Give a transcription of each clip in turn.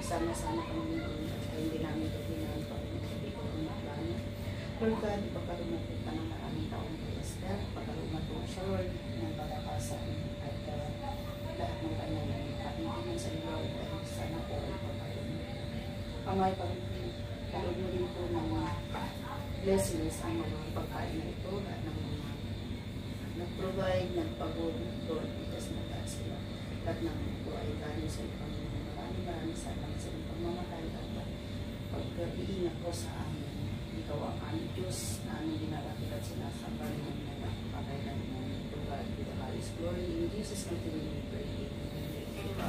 sama-sama kami doon. Hindi namin ito pinapag. Hindi ko kung plano. Lord God, ipagkaroon natin pa ng maraming taong pagkasta. Pagkaroon natin siya, Lord, ng kalakasan at lahat ng kanyang patintinan sa iyo, Lord, dahil sana po ay pagkaroon. Pangay pagkaroon mo din po ng blessings ang mga pagkain na ito at ng mga nag-provide, nagpagod, Lord, because nagkaan sila. Lahat ng po ay galing sa ibang maraming salamat sa ibang pagmamatay at pag-iingat ko sa amin. Ikaw ang aming Diyos na aming dinarapit at sinasambal ng mga pagkailan ng provide with the highest glory. In Jesus' mighty name we pray.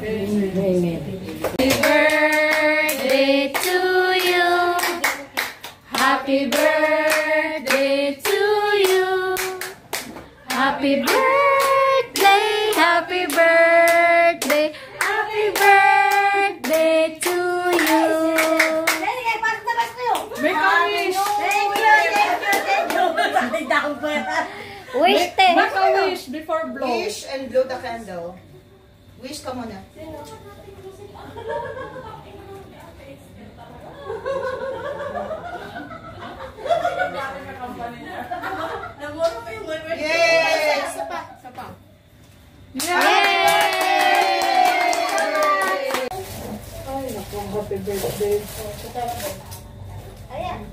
Amen. Happy birthday to you. Happy birthday to you. Happy birthday, happy birthday, happy birthday to you. Make a wish. Thank you. Wish te. Make a wish before blow. Wish and blow the candle. Wish ka muna. Yay! Isa pa. Ay, naku, happy birthday.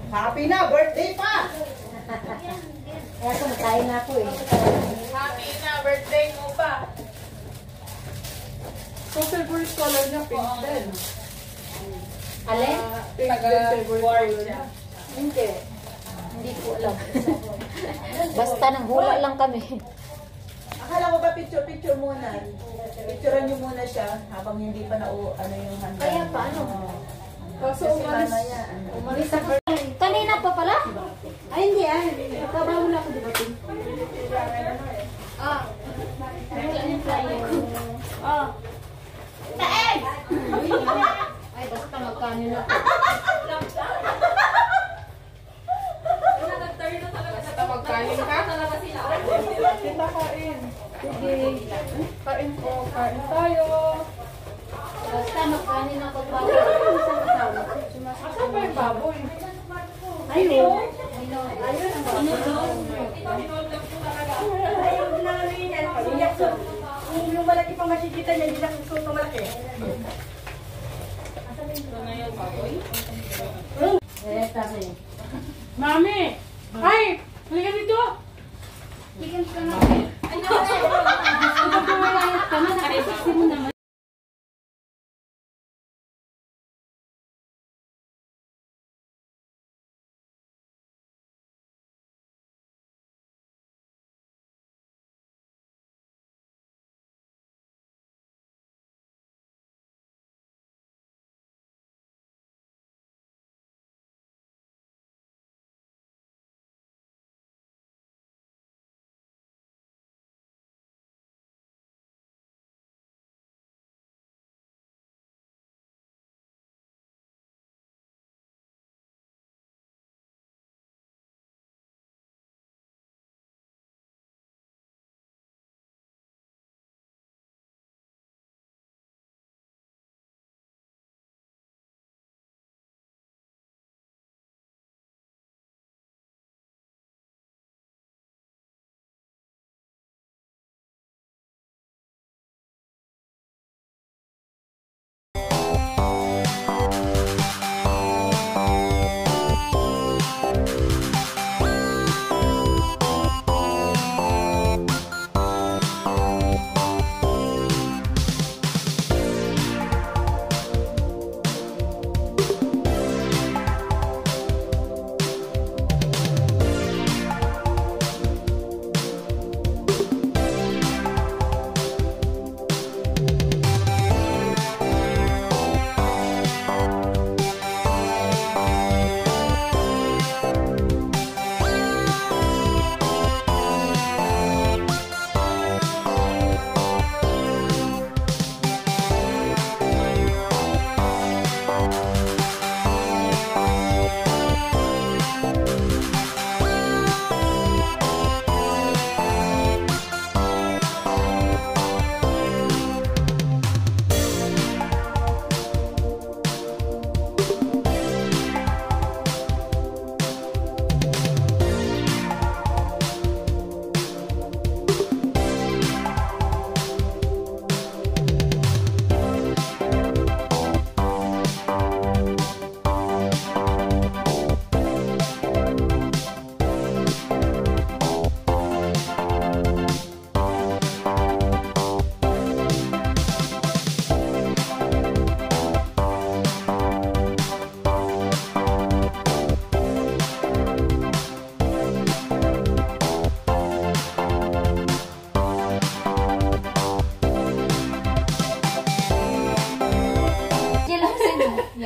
Happy na! Birthday pa! Kaya kumakain na ako eh. Happy na birthday mo pa. So, favorite color niya, pink din. Alin? Pink din favorite color niya. Hindi. Hindi ko alam. Basta nang hula lang kami. Akala ko ba picture muna? Picturean niyo muna siya habang hindi pa na ano yung handa. Kaya paano? Kaso umalis. Umalis ako. Kanina pa pala? Ay, hindi ah. Nagkabaho na ako, di ba? Ah. Wala yung flyer. Ah. Taeg! Ay, basta magkanin ako. Basta magkain ka? Kita kain. Sige. Kain po. Kain tayo. Basta magkanin ako. Asan ba yung baboy? Ayun. Yung malaki pang makikita niya, hindi lang gusto malaki. Mami! Ay! Halika dito! Bigyan ka na. Ay, naman.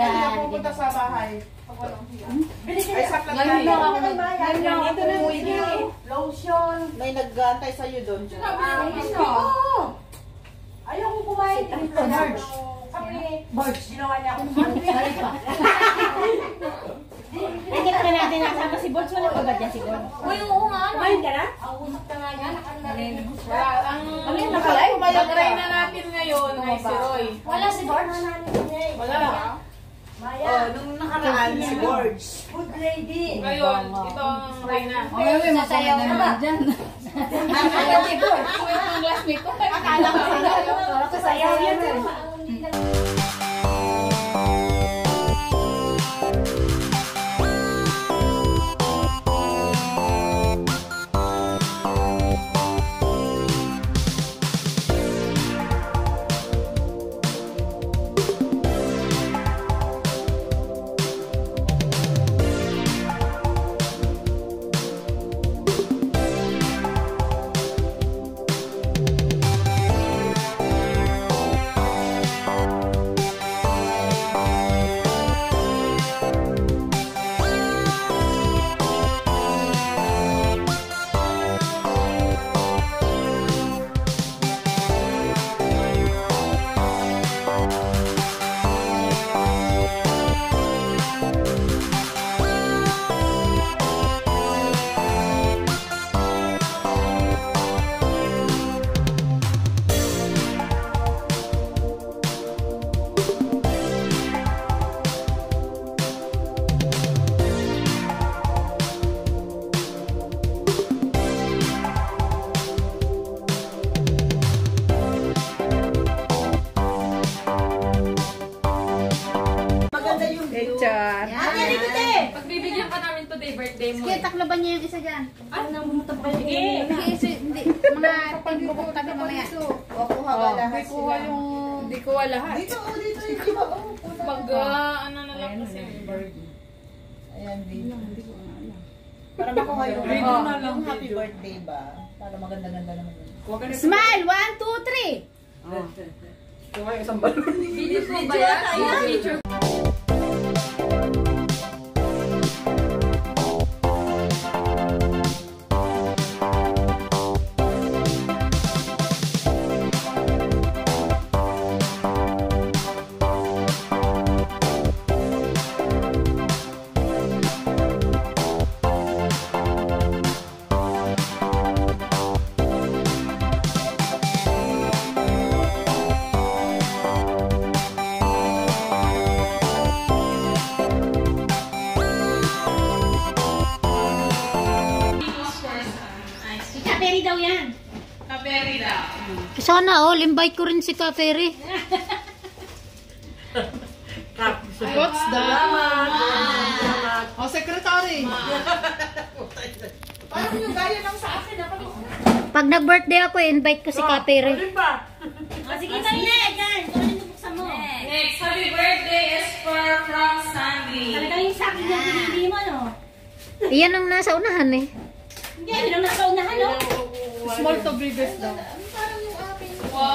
Yan. Pupunta sa bahay. Ay, sa Ngayon na ako. Ngayon na ako umuwi dito. Lotion. May nag-aantay sa'yo doon. Ayaw ko kumain. Marge. Marge. Ginawa niya ako. Hindi pa natin nasama si Bols. Wala pa ba dyan si Bols? Uy, oo nga. Kumain ka na? Ang usap ka nga yan. Wala. Ang mag-try na natin ngayon ay si Roy. Wala si Bart. Wala. Oh, nung nakaraan si George. Good lady. Ngayon, ito ang Reyna. Sasayaw ka ba? Akala si Bart. Ang classmate ko. Akala ko sasayaw. Sasayaw yan. Maganda yung view. Char. Pagbibigyan pa namin today, birthday mo. Sige, taklaban niya yung isa dyan. Sige. Hindi, mga timbukok kami mamaya. O, kuha ba lahat sila? Hindi kuha lahat. Dito, dito yung iba. Oh, punta Pag, ka. ano na lang kasi. Ayan, dito. Para makuha yung, yung happy birthday ba? Para maganda-ganda naman yun. Smile! 1, 2, 3! Kuha yung isang balon. Video ko ba yan? Picture. Kaperi daw yan. Kaperi daw. Sana all, invite ko rin si Ka-Ferry. What's that? Oh, secretary. Parang yung gaya lang sa akin. Pag nag-birthday ako, invite ko si Ka-Ferry. Sige na yan. Yan. Kunin mo buksan mo. Next, happy birthday is from Sandy. Talagang yung sakin niya pinili mo, no? Iyan ang nasa unahan eh. Hindi, yun ang nasa unahan, no? Small to biggest daw. Wow!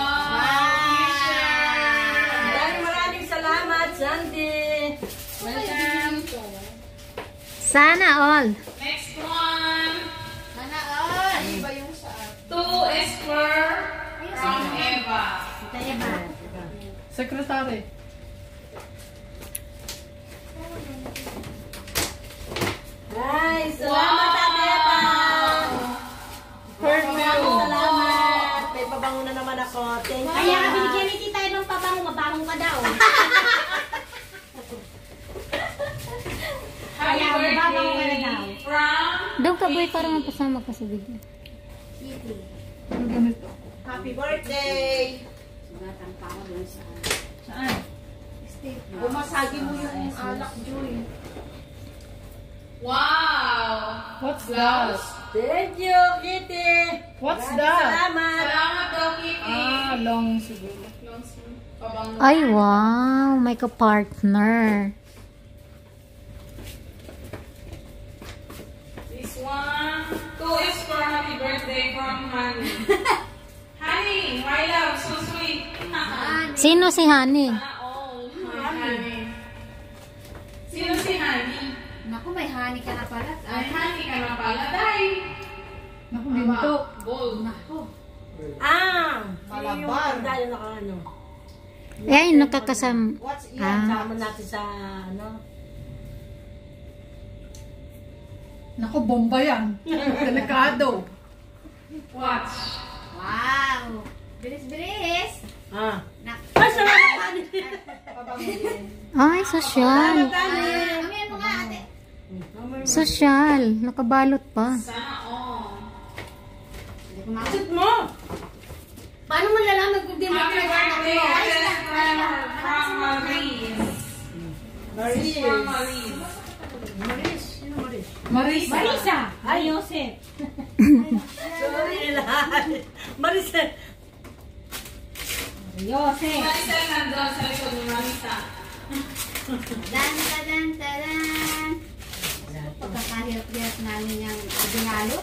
Maraming salamat, Sandy. Welcome. Sana all. Next one. Iba yung sa akin. 2 is from Eva. Kaya ba? Secretary. Ay, salamat, Eva. Salamat. May pabango na naman ako. Thank you. Kaya binigyan ni Tita ng pabango, mabango ka daw. Happy Kaya mababango ka na daw. birthday from Doon ka boy, para mapasama ka sa video. Happy birthday! Sugatan pa ako doon sa... Saan? Bumasagi mo yung alak, Joy. Wow! What's that? Thank you, Kitty. What's that? Salamat. Salamat daw, Kitty. Long siguro. Long siguro. Pabango. Ay, wow. May ka-partner. This one. 2 is for happy birthday from Honey. Honey, my love, so sweet. Sino si Honey? All. Honey. honey ka na pala. Ay, honey ka na pala, dahil. Naku, ginto. Bold. Naku. Malabar. Tayo naka ano. Ay, nakakasam. What's yan? Sama natin sa ano. Naku, bomba yan. Delikado. Watch. Wow. Bilis-bilis. Ay, salamat honey. Ay, sosyal. Amin mo nga, ate. Sosyal. Nakabalot pa. Sana all. Shoot mo. Paano mo lalaman kung di mo Happy birthday, mo? Esther from Maurice. Marie. From Maurice. Marisa. Marisa. Ay, Yosef. Sorry, lahat. Marisa. Yosef. Maricel nandun sa likod ni Marisa. Dan, tadan, tadan. Pagkakahirap-hirap namin yung binalo.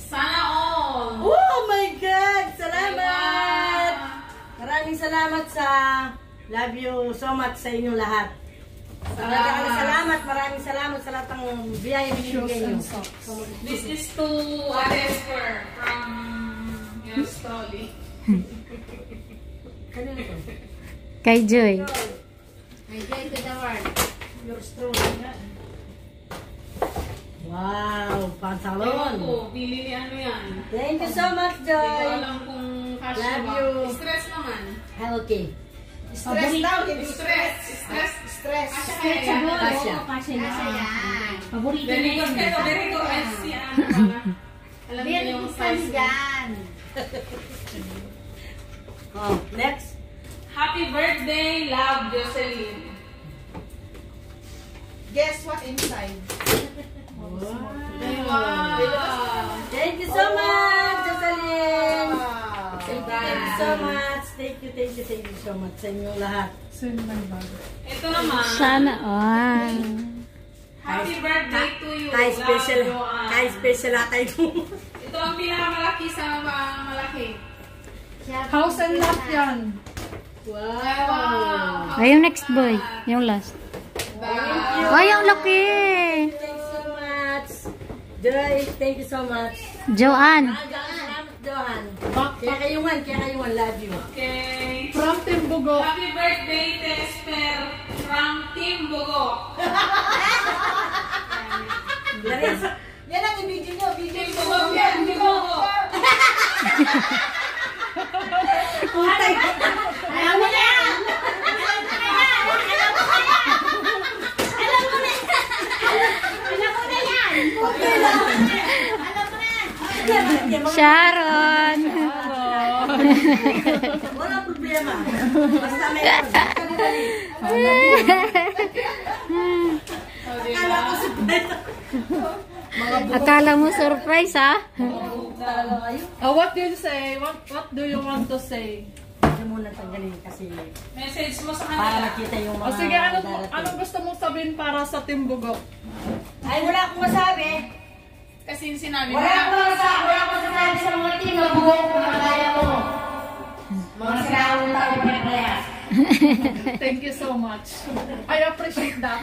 Sana all. Oh my God! Salamat! Maraming salamat sa love you so much sa inyong lahat. Salamat, maraming salamat sa lahat ng biyaya na binigay niyo. This is to Ate Esther from your story. Kanino to? Kay Joy. May joy to the world. Your story nga. Wow, Ewan pantalon. ko, bili ni ano yan. Thank you so much, Hindi ko Joy. alam kung cash Love ba. you. Stress naman. Okay. Stress daw. Hindi Stress. Stress. Stress. Kaya yan. Kasya. Kasi yan. Paborito Very good kayo. Very good. Ay, si ano ba? Alam niyo Very yung good size niya. dyan. Oh, next. Happy birthday, love, Jocelyn. Guess what inside? Wow. Thank you so much, Jocelyn. Wow. Thank you so much. Thank you so much sa inyong lahat. Ito naman. Sana all. Happy birthday to you, Kay special, love, Joanne. kay special atay ko. Ito ang pinakamalaki sa mga malaki. House and lot yan. Wow. Ay, yung next boy. Yung last. Ay, ang laki. Thank you so much. Joy, thank you so much. Joanne. Salamat, Johan. Kaya kayungan, love you. Okay. From Timbugo. Happy birthday, Tesper from Team Bugo. Larissa. Yan ang i-video nyo. Video Team nyo. Bugo yan, Team Bugo. Alam mo na! Sharon. Wala problema. Basta meron. Akala ko surprise. Akala mo surprise, ha? Talaga kayo. What do you say? What do you want to say? Hindi muna tanggalin kasi Message mo sa para kanila. makita yung mga O sige, darating. anong gusto mong sabihin para sa Timbugo? Ay, wala akong masabi. Kasi yung sinabi Wala akong masabi sa mga team na buhay ko na kaya mo. Mga sirawan tayo pinaglayas. Thank you so much. I appreciate that.